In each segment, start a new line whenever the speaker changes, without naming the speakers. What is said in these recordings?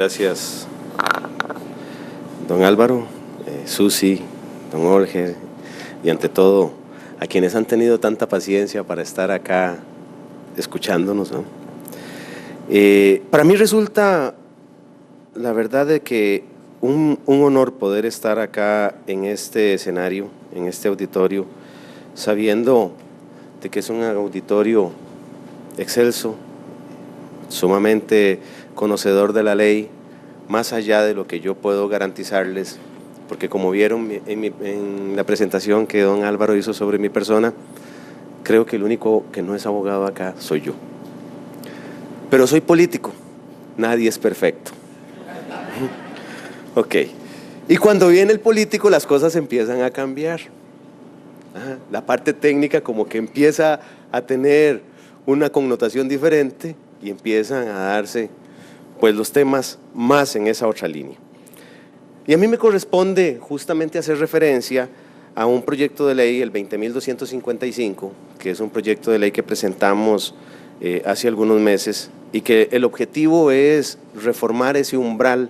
Gracias, don Álvaro, Susi, don Jorge, y ante todo a quienes han tenido tanta paciencia para estar acá escuchándonos, ¿no? Para mí resulta, la verdad, de que un honor poder estar acá en este escenario, en este auditorio, sabiendo de que es un auditorio excelso, sumamente conocedor de la ley, más allá de lo que yo puedo garantizarles, porque como vieron en la presentación que don Álvaro hizo sobre mi persona, creo que el único que no es abogado acá soy yo. Pero soy político, nadie es perfecto. Ok, y cuando viene el político las cosas empiezan a cambiar. La parte técnica como que empieza a tener una connotación diferente y empiezan a darse pues los temas más en esa otra línea. Y a mí me corresponde justamente hacer referencia a un proyecto de ley, el 20.255, que es un proyecto de ley que presentamos hace algunos meses y que el objetivo es reformar ese umbral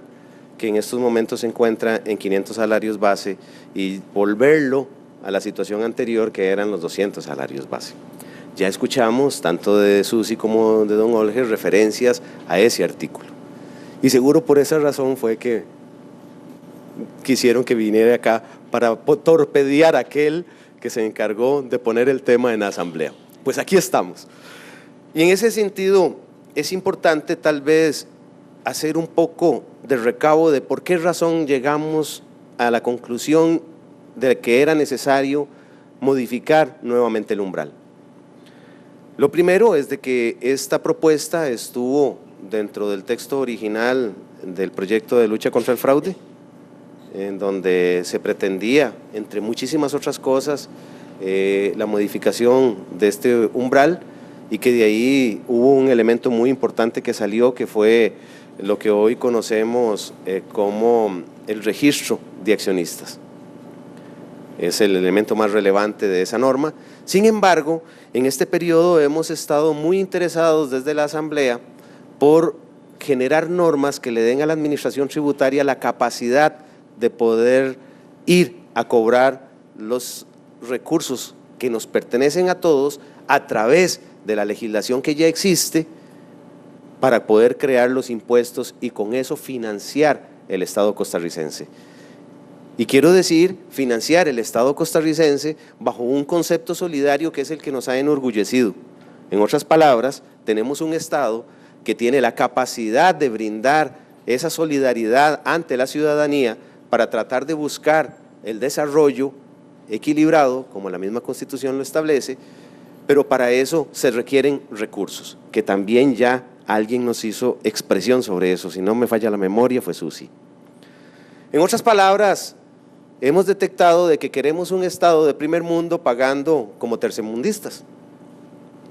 que en estos momentos se encuentra en 500 salarios base y volverlo a la situación anterior que eran los 200 salarios base. Ya escuchamos, tanto de Susi como de don Olger, referencias a ese artículo. Y seguro por esa razón fue que quisieron que viniera acá para torpedear a aquel que se encargó de poner el tema en la asamblea. Pues aquí estamos. Y en ese sentido es importante tal vez hacer un poco de recabo de por qué razón llegamos a la conclusión de que era necesario modificar nuevamente el umbral. Lo primero es de que esta propuesta estuvo dentro del texto original del proyecto de lucha contra el fraude, en donde se pretendía, entre muchísimas otras cosas, la modificación de este umbral, y que de ahí hubo un elemento muy importante que salió, que fue lo que hoy conocemos como el registro de accionistas. Es el elemento más relevante de esa norma. Sin embargo, en este periodo hemos estado muy interesados desde la Asamblea por generar normas que le den a la administración tributaria la capacidad de poder ir a cobrar los recursos que nos pertenecen a todos a través de la legislación que ya existe para poder crear los impuestos y con eso financiar el Estado costarricense. Y quiero decir, financiar el Estado costarricense bajo un concepto solidario que es el que nos ha enorgullecido. En otras palabras, tenemos un Estado que tiene la capacidad de brindar esa solidaridad ante la ciudadanía para tratar de buscar el desarrollo equilibrado, como la misma Constitución lo establece, pero para eso se requieren recursos, que también ya alguien nos hizo expresión sobre eso, si no me falla la memoria fue Susi. En otras palabras, hemos detectado de que queremos un Estado de primer mundo pagando como tercermundistas.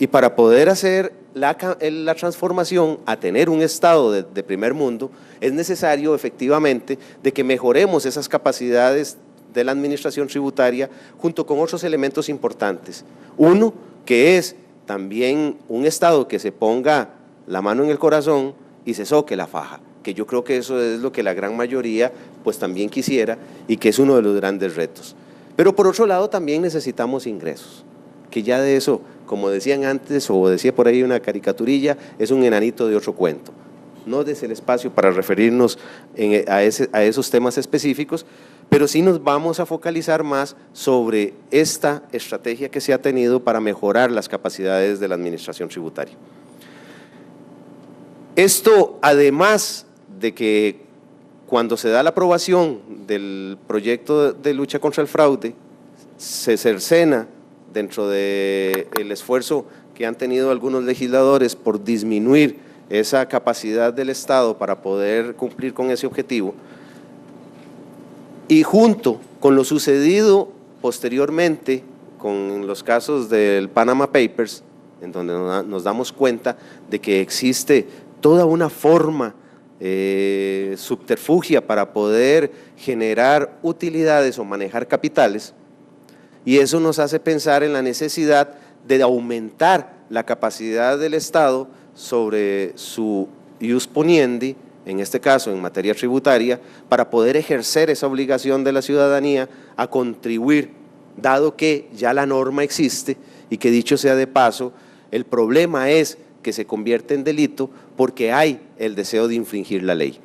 Y para poder hacer la transformación a tener un Estado de primer mundo, es necesario efectivamente de que mejoremos esas capacidades de la administración tributaria junto con otros elementos importantes. Uno, que es también un Estado que se ponga la mano en el corazón y se soque la faja, que yo creo que eso es lo que la gran mayoría pues también quisiera y que es uno de los grandes retos. Pero por otro lado también necesitamos ingresos, que ya de eso, como decían antes o decía por ahí una caricaturilla, es un enanito de otro cuento. No des el espacio para referirnos a esos temas específicos, pero sí nos vamos a focalizar más sobre esta estrategia que se ha tenido para mejorar las capacidades de la administración tributaria. Esto, además de que cuando se da la aprobación del proyecto de lucha contra el fraude, se cercena dentro del esfuerzo que han tenido algunos legisladores por disminuir esa capacidad del Estado para poder cumplir con ese objetivo, y junto con lo sucedido posteriormente con los casos del Panama Papers, en donde nos damos cuenta de que existe toda una forma subterfugia para poder generar utilidades o manejar capitales, y eso nos hace pensar en la necesidad de aumentar la capacidad del Estado sobre su ius poniendi en este caso en materia tributaria, para poder ejercer esa obligación de la ciudadanía a contribuir, dado que ya la norma existe y que, dicho sea de paso, el problema es que se convierte en delito porque hay el deseo de infringir la ley.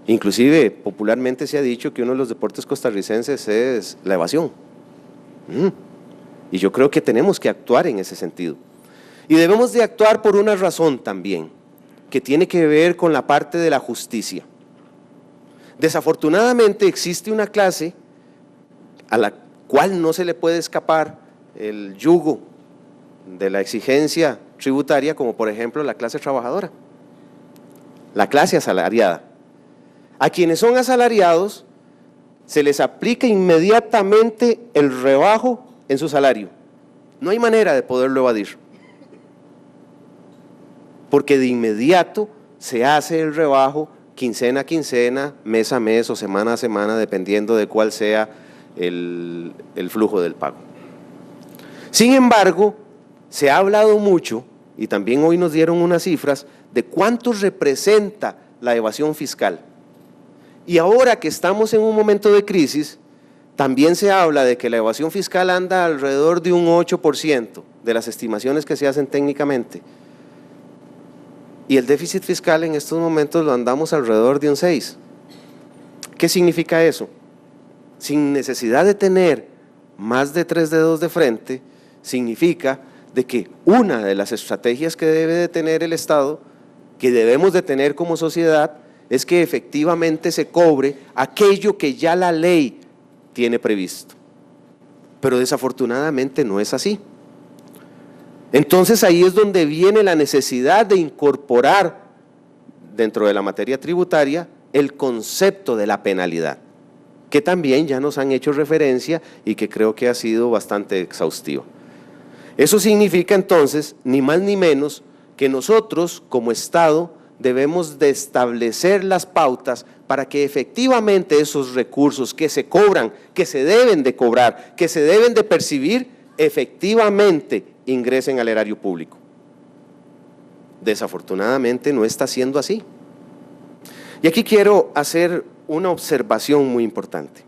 Inclusive, popularmente se ha dicho que uno de los deportes costarricenses es la evasión. Y yo creo que tenemos que actuar en ese sentido. Y debemos de actuar por una razón también, que tiene que ver con la parte de la justicia. Desafortunadamente existe una clase a la cual no se le puede escapar el yugo de la exigencia tributaria, como por ejemplo la clase trabajadora, la clase asalariada. A quienes son asalariados se les aplica inmediatamente el rebajo en su salario. No hay manera de poderlo evadir, porque de inmediato se hace el rebajo quincena a quincena, mes a mes o semana a semana, dependiendo de cuál sea el flujo del pago. Sin embargo, se ha hablado mucho, y también hoy nos dieron unas cifras, de cuánto representa la evasión fiscal. Y ahora que estamos en un momento de crisis, también se habla de que la evasión fiscal anda alrededor de un 8% de las estimaciones que se hacen técnicamente. Y el déficit fiscal en estos momentos lo andamos alrededor de un 6%. ¿Qué significa eso? Sin necesidad de tener más de 3 dedos de frente, significa de que una de las estrategias que debe de tener el Estado, que debemos de tener como sociedad, es que efectivamente se cobre aquello que ya la ley tiene previsto. Pero desafortunadamente no es así. Entonces ahí es donde viene la necesidad de incorporar dentro de la materia tributaria el concepto de la penalidad, que también ya nos han hecho referencia y que creo que ha sido bastante exhaustivo. Eso significa entonces, ni más ni menos, que nosotros como Estado debemos de establecer las pautas para que efectivamente esos recursos que se cobran, que se deben de cobrar, que se deben de percibir, efectivamente ingresen al erario público. Desafortunadamente no está siendo así. Y aquí quiero hacer una observación muy importante.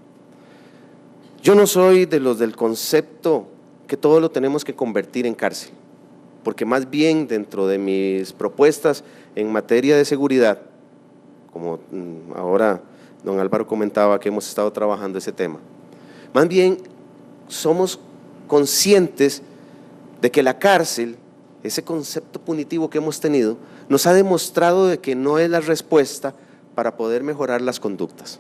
Yo no soy de los del concepto que todo lo tenemos que convertir en cárcel, porque más bien dentro de mis propuestas en materia de seguridad, como ahora don Álvaro comentaba que hemos estado trabajando ese tema, más bien somos conscientes de que la cárcel, ese concepto punitivo que hemos tenido, nos ha demostrado de que no es la respuesta para poder mejorar las conductas.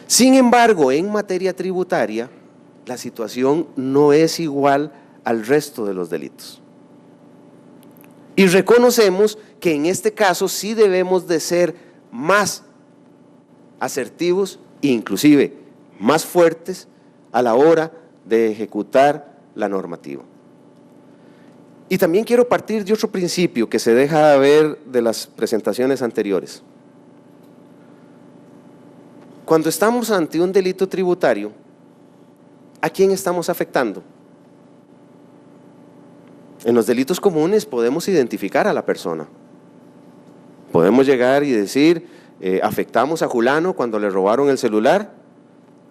Sin embargo, en materia tributaria, la situación no es igual al resto de los delitos. Y reconocemos que en este caso sí debemos de ser más asertivos e inclusive más fuertes a la hora de ejecutar la normativa. Y también quiero partir de otro principio que se deja ver de las presentaciones anteriores. Cuando estamos ante un delito tributario, ¿a quién estamos afectando? En los delitos comunes podemos identificar a la persona. Podemos llegar y decir, afectamos a Julano cuando le robaron el celular,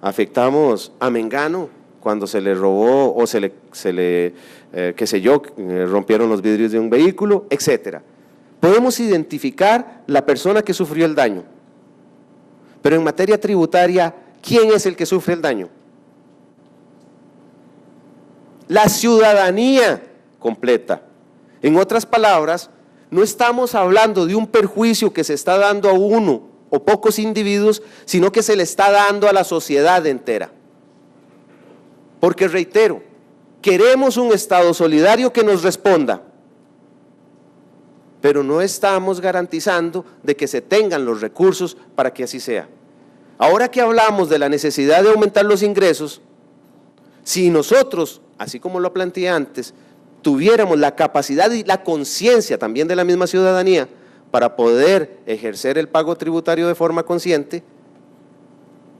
afectamos a Mengano cuando se le robó o qué sé yo, rompieron los vidrios de un vehículo, etcétera. Podemos identificar la persona que sufrió el daño. Pero en materia tributaria, ¿quién es el que sufre el daño? La ciudadanía completa. En otras palabras, no estamos hablando de un perjuicio que se está dando a uno o pocos individuos, sino que se le está dando a la sociedad entera. Porque reitero, queremos un Estado solidario que nos responda, pero no estamos garantizando de que se tengan los recursos para que así sea. Ahora que hablamos de la necesidad de aumentar los ingresos, si nosotros, así como lo planteé antes, tuviéramos la capacidad y la conciencia también de la misma ciudadanía para poder ejercer el pago tributario de forma consciente,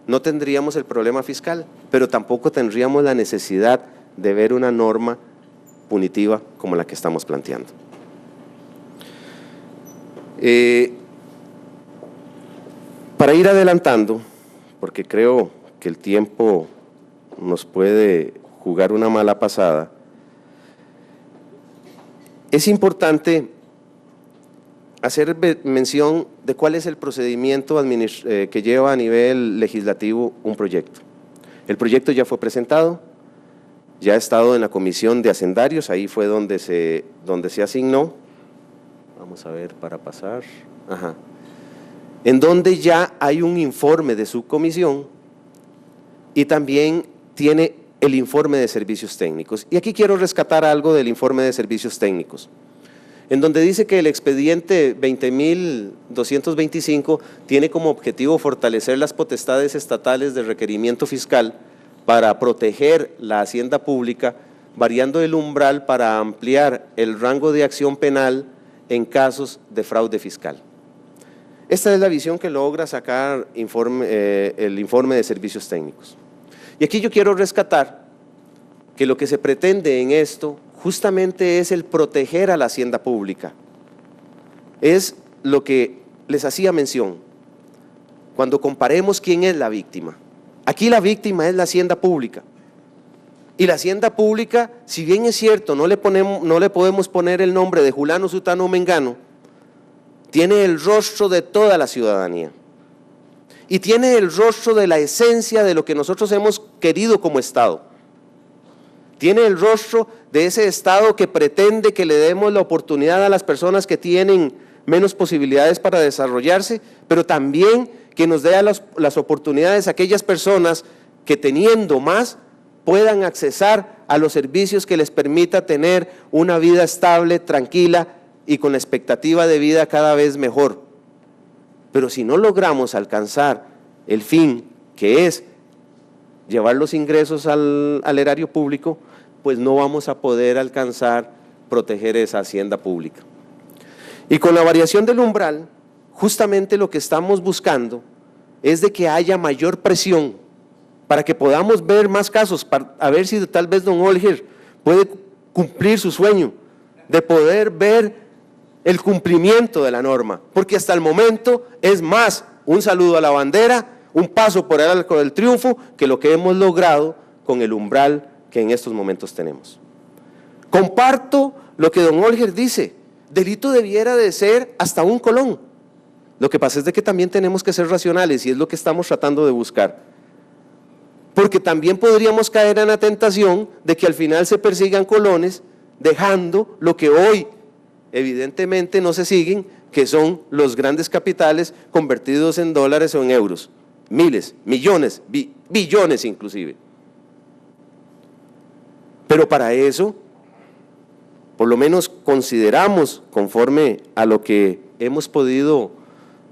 no tendríamos el problema fiscal, pero tampoco tendríamos la necesidad de ver una norma punitiva como la que estamos planteando. Para ir adelantando, porque creo que el tiempo nos puede jugar una mala pasada, es importante hacer mención de cuál es el procedimiento que lleva a nivel legislativo un proyecto. El proyecto ya fue presentado, ya ha estado en la comisión de hacendarios, ahí fue donde se asignó. Vamos a ver para pasar. Ajá. En donde ya hay un informe de subcomisión y también tiene el informe de servicios técnicos. Y aquí quiero rescatar algo del informe de servicios técnicos, en donde dice que el expediente 20.225 tiene como objetivo fortalecer las potestades estatales de requerimiento fiscal para proteger la hacienda pública, variando el umbral para ampliar el rango de acción penal en casos de fraude fiscal. Esta es la visión que logra sacar el informe de servicios técnicos. Y aquí yo quiero rescatar que lo que se pretende en esto justamente es el proteger a la hacienda pública. Es lo que les hacía mención, cuando comparemos quién es la víctima. Aquí la víctima es la hacienda pública. Y la hacienda pública, si bien es cierto, no le podemos poner el nombre de Julano, Sutano o Mengano, tiene el rostro de toda la ciudadanía. Y tiene el rostro de la esencia de lo que nosotros hemos querido como Estado. Tiene el rostro de ese Estado que pretende que le demos la oportunidad a las personas que tienen menos posibilidades para desarrollarse, pero también que nos dé las oportunidades a aquellas personas que teniendo más puedan accesar a los servicios que les permita tener una vida estable, tranquila y con la expectativa de vida cada vez mejor. Pero si no logramos alcanzar el fin, que es llevar los ingresos al erario público, pues no vamos a poder alcanzar proteger esa hacienda pública. Y con la variación del umbral, justamente lo que estamos buscando es de que haya mayor presión para que podamos ver más casos, a ver si tal vez don Olger puede cumplir su sueño de poder ver el cumplimiento de la norma, porque hasta el momento es más un saludo a la bandera, un paso por el Arco del Triunfo, que lo que hemos logrado con el umbral que en estos momentos tenemos. Comparto lo que don Olger dice, delito debiera de ser hasta un colón. Lo que pasa es de que también tenemos que ser racionales y es lo que estamos tratando de buscar. Porque también podríamos caer en la tentación de que al final se persigan colones, dejando lo que hoy evidentemente no se siguen, que son los grandes capitales convertidos en dólares o en euros. Miles, millones, billones inclusive. Pero para eso, por lo menos consideramos, conforme a lo que hemos podido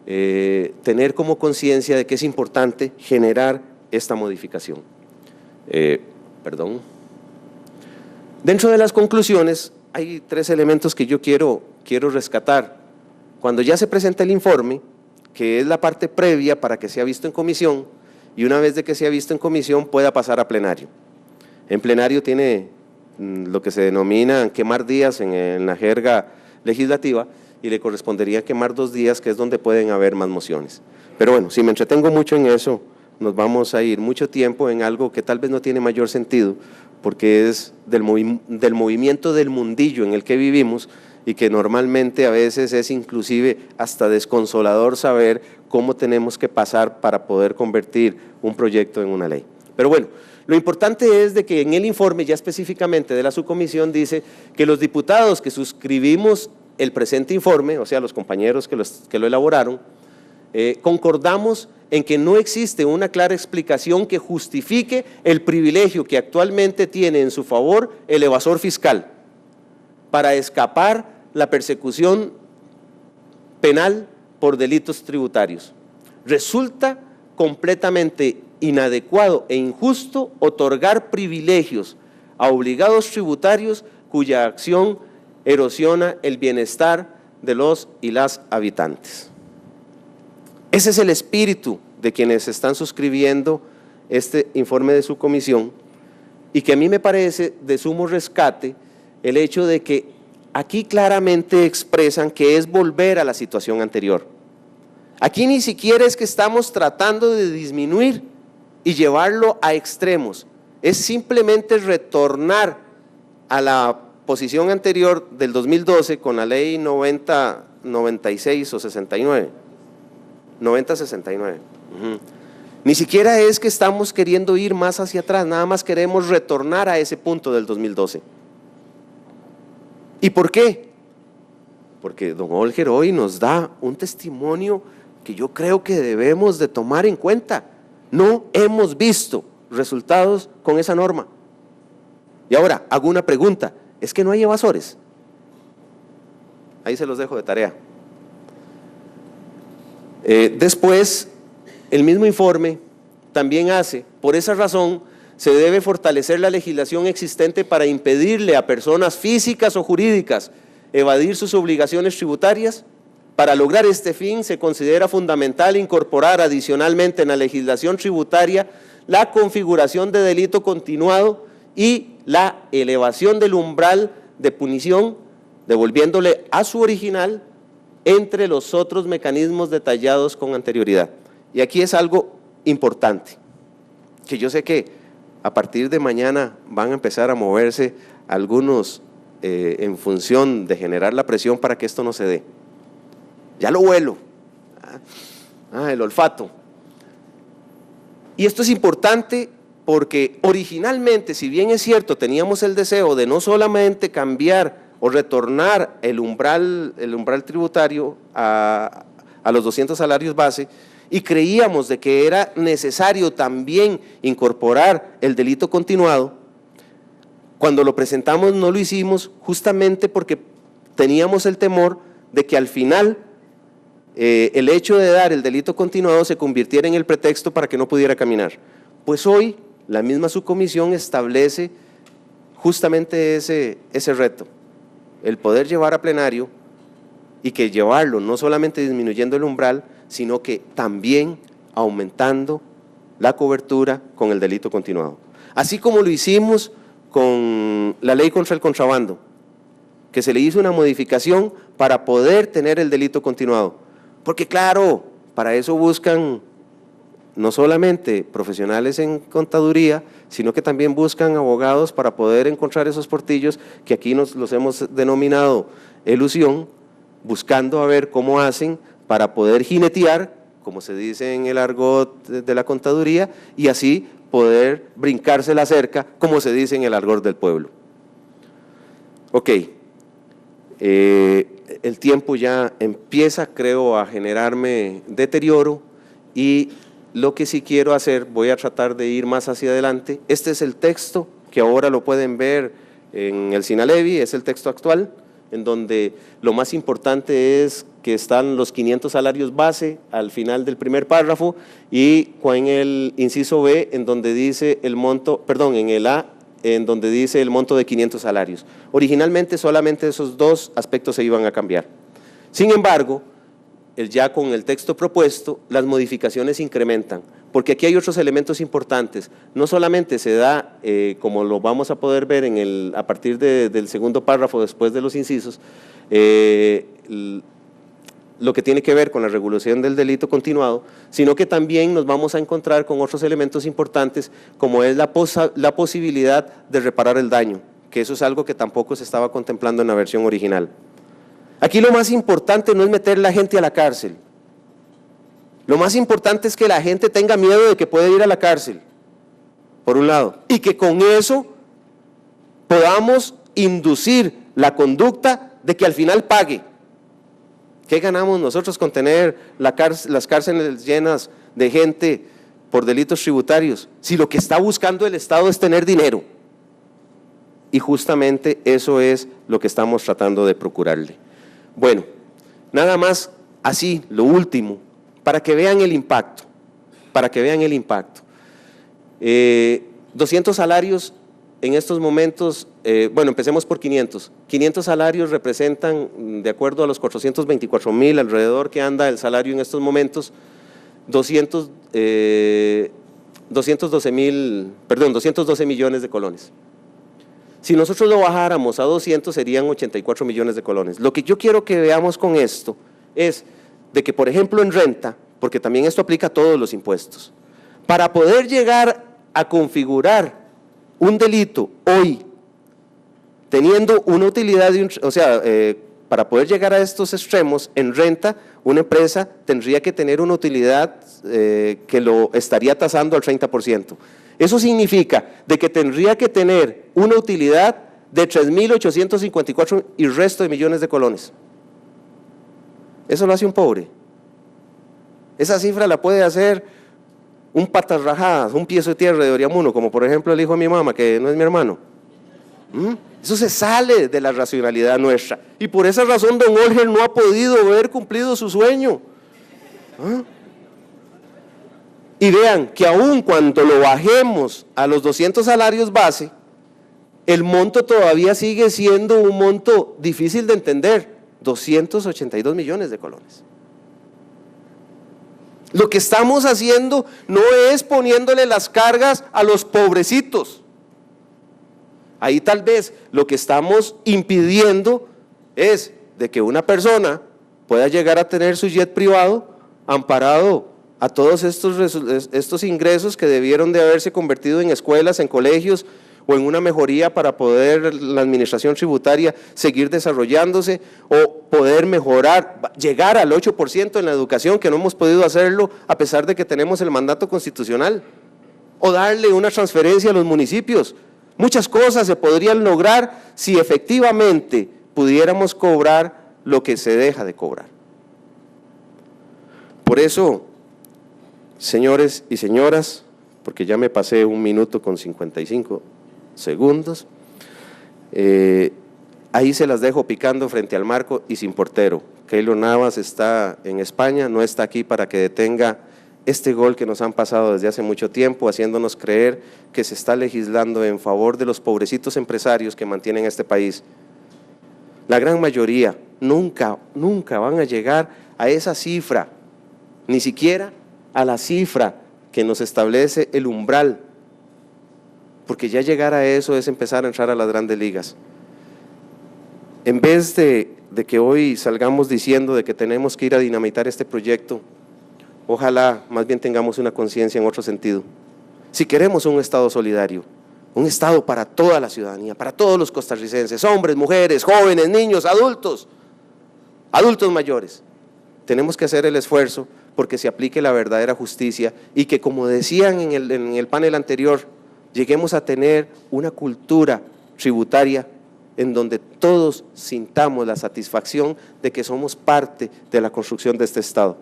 tener como conciencia de que es importante generar esta modificación. Dentro de las conclusiones hay 3 elementos que yo quiero rescatar. Cuando ya se presenta el informe, que es la parte previa para que sea visto en comisión, y una vez de que sea visto en comisión pueda pasar a plenario. En plenario tiene lo que se denomina quemar días en la jerga legislativa, y le correspondería quemar 2 días, que es donde pueden haber más mociones. Pero bueno, si me entretengo mucho en eso, nos vamos a ir mucho tiempo en algo que tal vez no tiene mayor sentido, porque es del movimiento del mundillo en el que vivimos y que normalmente a veces es inclusive hasta desconsolador saber cómo tenemos que pasar para poder convertir un proyecto en una ley. Pero bueno, lo importante es de que en el informe ya específicamente de la subcomisión dice que los diputados que suscribimos el presente informe, o sea los compañeros que lo elaboraron, concordamos en que no existe una clara explicación que justifique el privilegio que actualmente tiene en su favor el evasor fiscal para escapar la persecución penal por delitos tributarios. Resulta completamente inadecuado e injusto otorgar privilegios a obligados tributarios cuya acción erosiona el bienestar de los y las habitantes. Ese es el espíritu de quienes están suscribiendo este informe de subcomisión, y que a mí me parece de sumo rescate el hecho de que aquí claramente expresan que es volver a la situación anterior. Aquí ni siquiera es que estamos tratando de disminuir y llevarlo a extremos, es simplemente retornar a la posición anterior del 2012 con la ley 90-96 o 69, 90-69. Ni siquiera es que estamos queriendo ir más hacia atrás, nada más queremos retornar a ese punto del 2012. ¿Y por qué? Porque don Holger hoy nos da un testimonio que yo creo que debemos de tomar en cuenta. No hemos visto resultados con esa norma. Y ahora, hago una pregunta, ¿es que no hay evasores? Ahí se los dejo de tarea. Después, el mismo informe también hace, por esa razón, se debe fortalecer la legislación existente para impedirle a personas físicas o jurídicas evadir sus obligaciones tributarias. Para lograr este fin, se considera fundamental incorporar adicionalmente en la legislación tributaria la configuración de delito continuado y la elevación del umbral de punición, devolviéndole a su original entre los otros mecanismos detallados con anterioridad. Y aquí es algo importante, que yo sé que a partir de mañana van a empezar a moverse algunos en función de generar la presión para que esto no se dé. Ya lo huelo, el olfato. Y esto es importante porque originalmente, si bien es cierto, teníamos el deseo de no solamente cambiar o retornar el umbral tributario a los 200 salarios base, y creíamos de que era necesario también incorporar el delito continuado, cuando lo presentamos no lo hicimos justamente porque teníamos el temor de que al final el hecho de dar el delito continuado se convirtiera en el pretexto para que no pudiera caminar. Pues hoy la misma subcomisión establece justamente ese reto, el poder llevar a plenario y que llevarlo no solamente disminuyendo el umbral, sino que también aumentando la cobertura con el delito continuado. Así como lo hicimos con la ley contra el contrabando, que se le hizo una modificación para poder tener el delito continuado. Porque claro, para eso buscan no solamente profesionales en contaduría, sino que también buscan abogados para poder encontrar esos portillos que aquí los hemos denominado elusión, buscando a ver cómo hacen para poder jinetear, como se dice en el argot de la contaduría, y así poder brincarse la cerca, como se dice en el argot del pueblo. Ok. El tiempo ya empieza, creo, a generarme deterioro y lo que sí quiero hacer, voy a tratar de ir más hacia adelante. Este es el texto que ahora lo pueden ver en el SINALEVI, es el texto actual, en donde lo más importante es que están los 500 salarios base al final del primer párrafo y en el inciso B, en donde dice el monto, perdón, en el A, en donde dice el monto de 500 salarios. Originalmente solamente esos dos aspectos se iban a cambiar. Sin embargo, ya con el texto propuesto, las modificaciones se incrementan, porque aquí hay otros elementos importantes. No solamente se da, como lo vamos a poder ver a partir del segundo párrafo después de los incisos, lo que tiene que ver con la regulación del delito continuado, sino que también nos vamos a encontrar con otros elementos importantes, como es la posibilidad de reparar el daño, que eso es algo que tampoco se estaba contemplando en la versión original. Aquí lo más importante no es meter a la gente a la cárcel. Lo más importante es que la gente tenga miedo de que puede ir a la cárcel, por un lado, y que con eso podamos inducir la conducta de que al final pague. ¿Qué ganamos nosotros con tener las cárceles llenas de gente por delitos tributarios? Si lo que está buscando el Estado es tener dinero. Y justamente eso es lo que estamos tratando de procurarle. Bueno, nada más así, lo último, para que vean el impacto, 200 salarios en estos momentos, bueno, empecemos por 500. 500 salarios representan, de acuerdo a los 424,000 alrededor que anda el salario en estos momentos, 212 millones de colones. Si nosotros lo bajáramos a 200 serían 84 millones de colones. Lo que yo quiero que veamos con esto es de que, por ejemplo, en renta, porque también esto aplica a todos los impuestos, para poder llegar a configurar un delito hoy, teniendo una utilidad, para poder llegar a estos extremos, en renta, una empresa tendría que tener una utilidad que lo estaría tasando al 30%. Eso significa de que tendría que tener una utilidad de 3.854 y resto de millones de colones. Eso lo hace un pobre. Esa cifra la puede hacer un patas rajadas, un piezo de tierra de Oriamuno, como por ejemplo el hijo de mi mamá, que no es mi hermano. Eso se sale de la racionalidad nuestra. Y por esa razón don Olger no ha podido ver cumplido su sueño. Y vean que aun cuando lo bajemos a los 200 salarios base, el monto todavía sigue siendo un monto difícil de entender, 282 millones de colones. Lo que estamos haciendo no es poniéndole las cargas a los pobrecitos. Ahí tal vez lo que estamos impidiendo es de que una persona pueda llegar a tener su jet privado amparado a todos estos ingresos que debieron de haberse convertido en escuelas, en colegios o en una mejoría para poder la administración tributaria seguir desarrollándose o poder mejorar, llegar al 8% en la educación, que no hemos podido hacerlo a pesar de que tenemos el mandato constitucional, o darle una transferencia a los municipios. Muchas cosas se podrían lograr si efectivamente pudiéramos cobrar lo que se deja de cobrar. Por eso, señores y señoras, porque ya me pasé 1 minuto con 55 segundos, ahí se las dejo picando frente al marco y sin portero. Keylor Navas está en España, no está aquí para que detenga este gol que nos han pasado desde hace mucho tiempo, haciéndonos creer que se está legislando en favor de los pobrecitos empresarios que mantienen este país. La gran mayoría nunca van a llegar a esa cifra, ni siquiera a la cifra que nos establece el umbral, porque ya llegar a eso es empezar a entrar a las grandes ligas. En vez de que hoy salgamos diciendo de que tenemos que ir a dinamitar este proyecto, ojalá más bien tengamos una conciencia en otro sentido. Si queremos un Estado solidario, un Estado para toda la ciudadanía, para todos los costarricenses, hombres, mujeres, jóvenes, niños, adultos mayores, tenemos que hacer el esfuerzo porque se aplique la verdadera justicia y que, como decían en el panel anterior, lleguemos a tener una cultura tributaria en donde todos sintamos la satisfacción de que somos parte de la construcción de este Estado.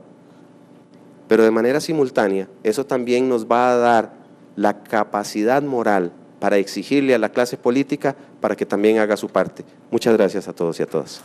Pero de manera simultánea, eso también nos va a dar la capacidad moral para exigirle a la clase política para que también haga su parte. Muchas gracias a todos y a todas.